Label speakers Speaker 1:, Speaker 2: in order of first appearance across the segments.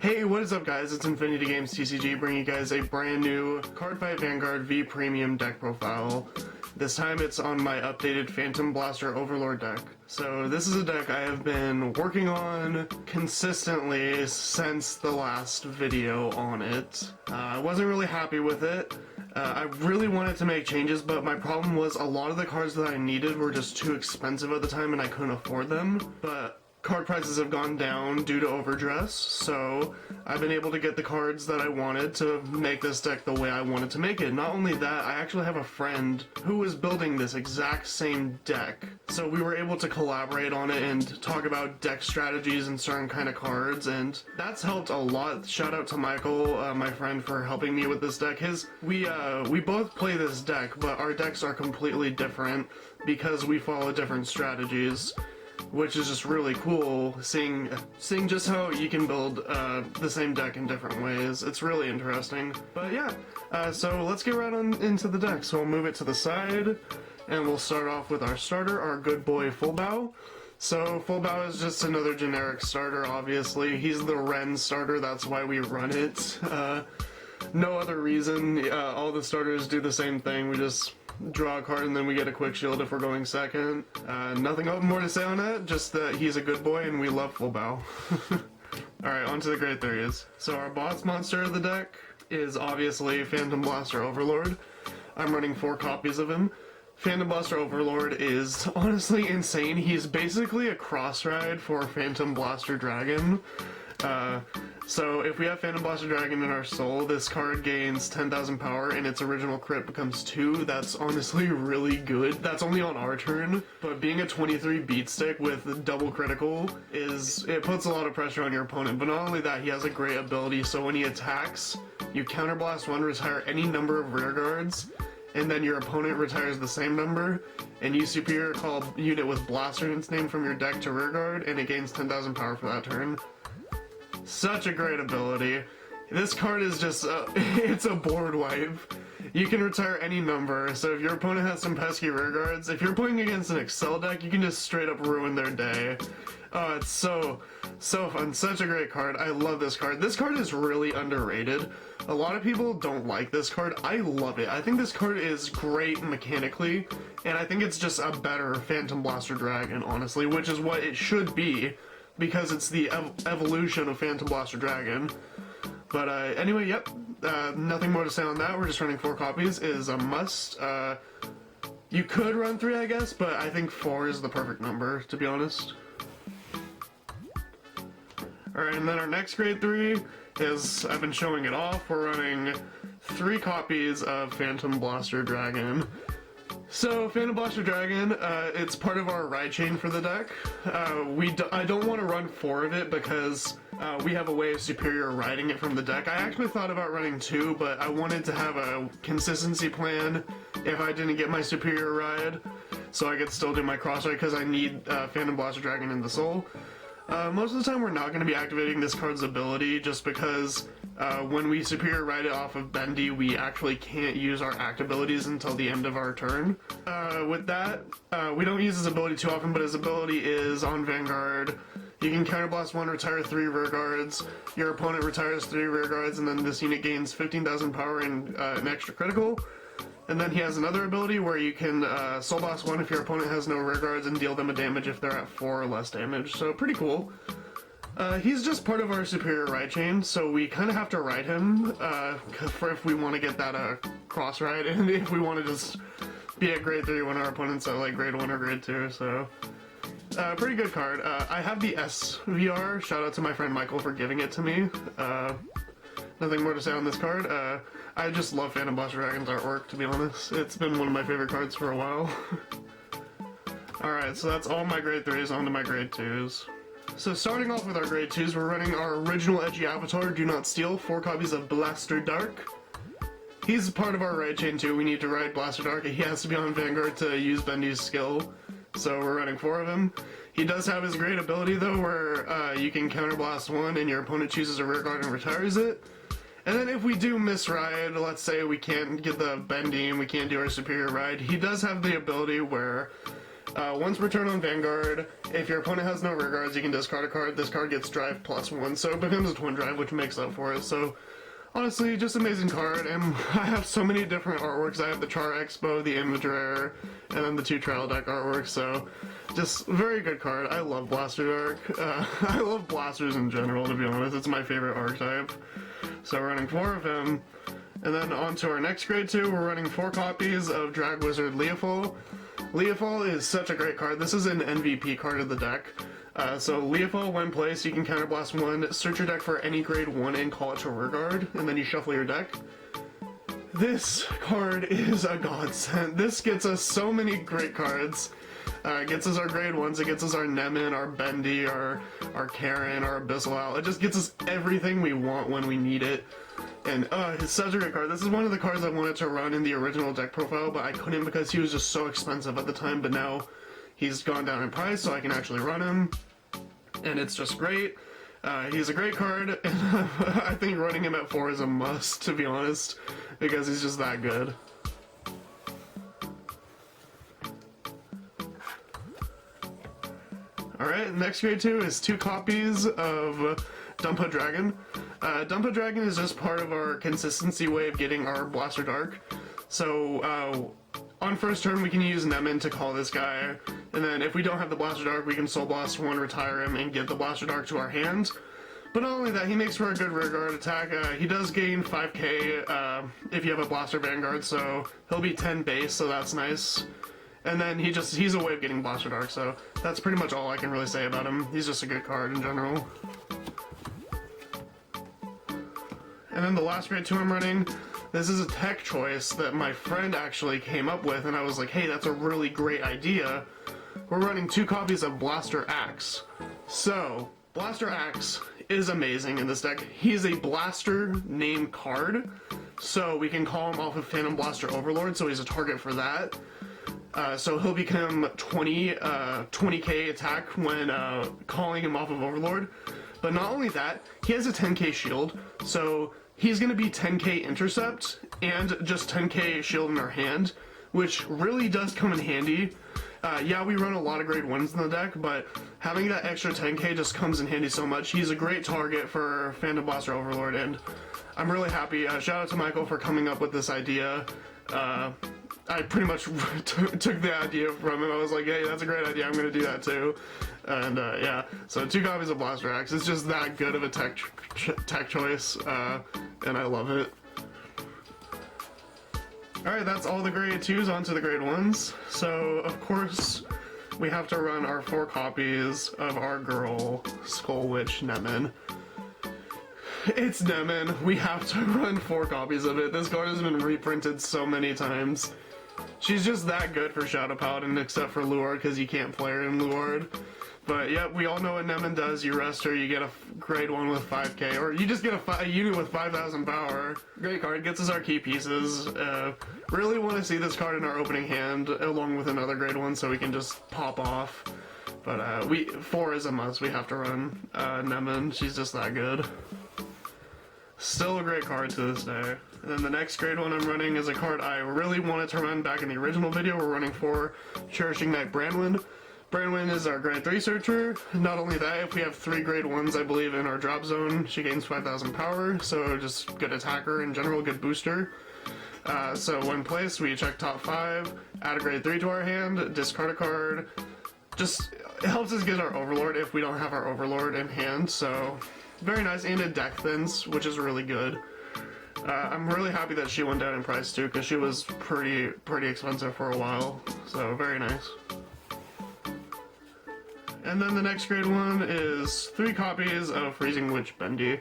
Speaker 1: Hey, what is up guys? It's Infinity Games TCG bringing you guys a brand new Cardfight Vanguard V Premium deck profile. This time it's on my updated Phantom Blaster Overlord deck. So this is a deck I have been working on consistently since the last video on it. I wasn't really happy with it. I really wanted to make changes, but my problem was a lot of the cards that I needed were just too expensive at the time and I couldn't afford them. But card prices have gone down due to overdress, so I've been able to get the cards that I wanted to make this deck the way I wanted to make it. Not only that, I actually have a friend who was building this exact same deck, so we were able to collaborate on it and talk about deck strategies and certain kind of cards, and that's helped a lot. Shout out to Michael, my friend, for helping me with this deck. We both play this deck, but our decks are completely different because we follow different strategies, which is just really cool, seeing just how you can build the same deck in different ways. It's really interesting. But yeah, so let's get right on into the deck. So we'll move it to the side, and we'll start off with our starter, our good boy Full Bow. So Full Bow is just another generic starter, obviously. He's the Ren starter, that's why we run it. No other reason. All the starters do the same thing. We just draw a card and then we get a quick shield if we're going second. Nothing more to say on that, just that he's a good boy and we love Full Bow. Alright, on to the grade 3s. So our boss monster of the deck is obviously Phantom Blaster Overlord. I'm running 4 copies of him. Phantom Blaster Overlord is honestly insane. He's basically a cross-ride for Phantom Blaster Dragon. So if we have Phantom Blaster Dragon in our soul, this card gains 10,000 power and its original crit becomes 2. That's honestly really good. That's only on our turn, but being a 23 beat stick with double critical it puts a lot of pressure on your opponent. But not only that, he has a great ability, so when he attacks, you counterblast 1, retire any number of rear guards, and then your opponent retires the same number, and you superior call a unit with Blaster in its name from your deck to rear guard, and it gains 10,000 power for that turn. Such a great ability. This card is just, it's a board wipe. You can retire any number, so if your opponent has some pesky rear guards, if you're playing against an Excel deck, you can just straight up ruin their day. Oh, it's so fun. Such a great card. I love this card. This card is really underrated. A lot of people don't like this card. I love it. I think this card is great mechanically, and I think it's just a better Phantom Blaster Dragon, honestly, which is what it should be, because it's the evolution of Phantom Blaster Dragon. But anyway, yep, nothing more to say on that. We're just running 4 copies. It is a must. You could run 3, I guess, but I think 4 is the perfect number, to be honest. Alright, and then our next grade 3 is, I've been showing it off, we're running 3 copies of Phantom Blaster Dragon. So, Phantom Blaster Dragon, it's part of our ride chain for the deck. I don't want to run 4 of it because we have a way of superior riding it from the deck. I actually thought about running 2, but I wanted to have a consistency plan if I didn't get my superior ride, so I could still do my cross ride because I need Phantom Blaster Dragon in the soul. Most of the time we're not going to be activating this card's ability just because when we superior ride it off of Bendy, we actually can't use our act abilities until the end of our turn. With that, we don't use his ability too often, but his ability is on Vanguard. You can counterblast 1, retire 3 rear guards, your opponent retires 3 rear guards, and then this unit gains 15,000 power and an extra critical. And then he has another ability where you can Soul Blast 1 if your opponent has no rear guards and deal them a damage if they're at 4 or less damage, so pretty cool. He's just part of our superior ride chain, so we kind of have to ride him for if we want to get that cross ride, and if we want to just be at grade 3 when our opponent's at like grade 1 or grade 2, so pretty good card. I have the SVR, shout out to my friend Michael for giving it to me. Nothing more to say on this card. I just love Phantom Blaster Dragon's artwork, to be honest. It's been one of my favorite cards for a while. Alright, so that's all my grade 3s, on to my grade 2s. So starting off with our grade 2s, we're running our original Edgy Avatar, Do Not Steal, 4 copies of Blaster Dark. He's part of our ride chain too. We need to ride Blaster Dark. He has to be on Vanguard to use Bendy's skill, so we're running 4 of him. He does have his great ability though, where you can counterblast 1 and your opponent chooses a rear guard and retires it. And then if we do misride, let's say we can't get the Bendy and we can't do our superior ride, he does have the ability where Once per turn on Vanguard, if your opponent has no rear guards, you can discard a card. This card gets drive +1, so it becomes a twin drive, which makes up for it. So honestly, just amazing card, and I have so many different artworks. I have the Char Expo, the Imager, and then the 2 Trial Deck artworks, so just very good card. I love Blaster Dark. I love blasters in general, to be honest. It's my favorite archetype. So we're running 4 of him. And then on to our next grade 2, we're running 4 copies of Drag Wizard Leopold. Leopold is such a great card. This is an MVP card of the deck. So Leopold, when placed, you can counterblast 1, search your deck for any grade 1 and call it to rear guard, and then you shuffle your deck. This card is a godsend. This gets us so many great cards. It gets us our grade 1s, it gets us our Nemen, our Bendy, our Karen, our Abyssal Owl. It just gets us everything we want when we need it. And it's such a great card. This is one of the cards I wanted to run in the original deck profile, but I couldn't because he was just so expensive at the time, but now he's gone down in price, so I can actually run him. And it's just great. He's a great card, and I think running him at 4 is a must, to be honest, because he's just that good. Alright, next grade 2 is 2 copies of Dumbo Dragon. Dumbo Dragon is just part of our consistency way of getting our Blaster Dark. So, on first turn we can use Nemen to call this guy, and then if we don't have the Blaster Dark we can Soul Blast 1, retire him, and get the Blaster Dark to our hand. But not only that, he makes for a good rear guard attack. He does gain 5k if you have a Blaster Vanguard, so he'll be 10 base, so that's nice. And then he's a way of getting Blaster Dark, so that's pretty much all I can really say about him. He's just a good card in general. And then the last grade 2 I'm running, this is a tech choice that my friend actually came up with, and I was like, hey, that's a really great idea. We're running 2 copies of Blaster Axe. So, Blaster Axe is amazing in this deck. He's a Blaster name card, so we can call him off of Phantom Blaster Overlord, so he's a target for that. So he'll become 20k attack when calling him off of Overlord. But not only that, he has a 10k shield, so he's going to be 10k intercept and just 10k shield in our hand, which really does come in handy. Yeah, we run a lot of grade 1s in the deck, but having that extra 10k just comes in handy so much. He's a great target for Phantom Blaster Overlord, and I'm really happy. Shout out to Michael for coming up with this idea. I pretty much took the idea from him. I was like, hey, that's a great idea, I'm going to do that too. And yeah, so 2 copies of Blaster Axe. It's just that good of a tech choice, and I love it. Alright, that's all the grade 2s, onto the grade 1s. So, of course, we have to run our 4 copies of our girl, Skull Witch Nemen. It's Nemen. We have to run 4 copies of it. This card has been reprinted so many times. She's just that good for Shadow Paladin, except for Luard, because you can't play her in Luard. But yeah, we all know what Nemen does. You rest her, you get a grade 1 with 5k, or you just get a unit with 5,000 power. Great card, gets us our key pieces. Really want to see this card in our opening hand, along with another grade 1, so we can just pop off. But 4 is a must. We have to run Nemen. She's just that good. Still a great card to this day. And then the next grade 1 I'm running is a card I really wanted to run back in the original video. We're running 4 Cherishing Knight Brandwind. Brandwind is our grade 3 searcher. Not only that, if we have 3 grade 1s, I believe, in our drop zone, she gains 5,000 power, so just good attacker in general, good booster. So when placed, we check top 5, add a grade 3 to our hand, discard a card. Just, it helps us get our Overlord if we don't have our Overlord in hand, so very nice, and it deck thins, which is really good. I'm really happy that she went down in price too, because she was pretty expensive for a while, so very nice. And then the next grade 1 is 3 copies of Freezing Witch Bendy.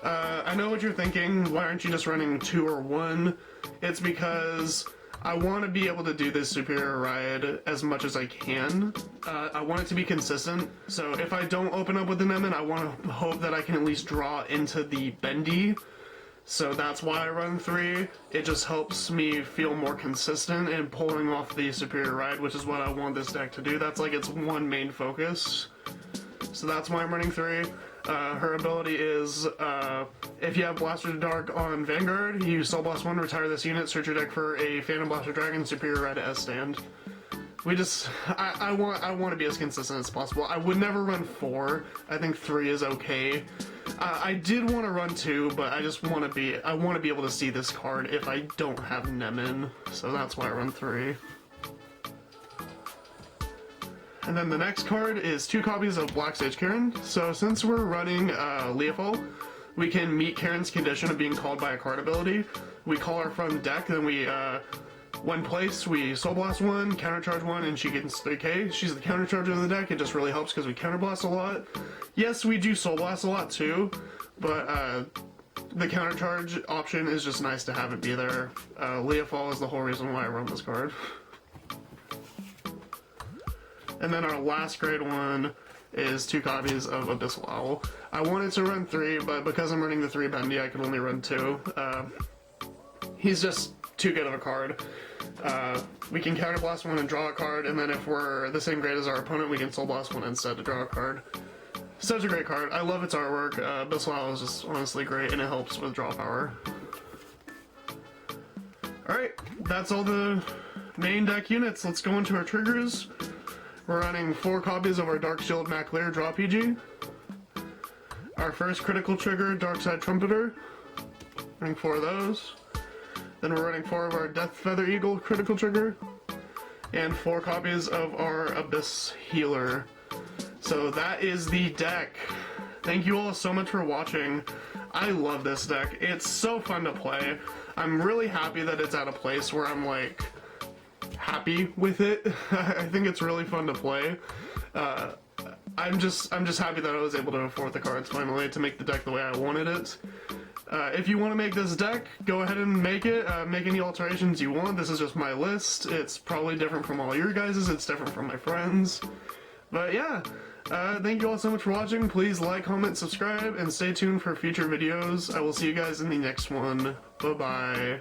Speaker 1: I know what you're thinking, why aren't you just running 2 or 1? It's because I want to be able to do this superior ride as much as I can. I want it to be consistent, so if I don't open up with the Nemen, I want to hope that I can at least draw into the Bendy. So that's why I run 3. It just helps me feel more consistent in pulling off the superior ride, which is what I want this deck to do. That's like its one main focus. So that's why I'm running 3. Her ability is, if you have Blaster Dark on Vanguard, you Soul Blast 1, retire this unit, search your deck for a Phantom Blaster Dragon, superior ride to S stand. I want to be as consistent as possible. I would never run 4. I think 3 is okay. I did want to run 2, but I want to be able to see this card if I don't have Nemin, so that's why I run 3. And then the next card is 2 copies of Black Sage Karen. So since we're running Leopold, we can meet Karen's condition of being called by a card ability. We call her from deck, then we, when placed, we Soul Blast 1, Countercharge 1, and she gets 3k. She's the countercharger of the deck. It just really helps because we Counterblast a lot. Yes, we do Soul Blast a lot too, but the Countercharge option is just nice to have it be there. Leopold is the whole reason why I run this card. And then our last grade one is 2 copies of Abyssal Owl. I wanted to run 3, but because I'm running the 3 bendy, I could only run 2. He's just too good of a card. We can Counterblast 1 and draw a card, and then if we're the same grade as our opponent, we can Soul Blast 1 instead to draw a card. Such a great card. I love its artwork. Abyssal Owl is just honestly great, and it helps with draw power. Alright, that's all the main deck units. Let's go into our triggers. We're running 4 copies of our Dark Shield Maclear Draw PG. Our first critical trigger, Darkside Trumpeter. Running 4 of those. Then we're running 4 of our Death Feather Eagle critical trigger. And 4 copies of our Abyss Healer. So that is the deck. Thank you all so much for watching. I love this deck. It's so fun to play. I'm really happy that it's at a place where I'm like happy with it. I think it's really fun to play. I'm just happy that I was able to afford the cards finally to make the deck the way I wanted it. If you want to make this deck, go ahead and make it. Make any alterations you want. This is just my list. It's probably different from all your guys's. It's different from my friends. But yeah, thank you all so much for watching. Please like, comment, subscribe, and stay tuned for future videos. I will see you guys in the next one. Bye-bye.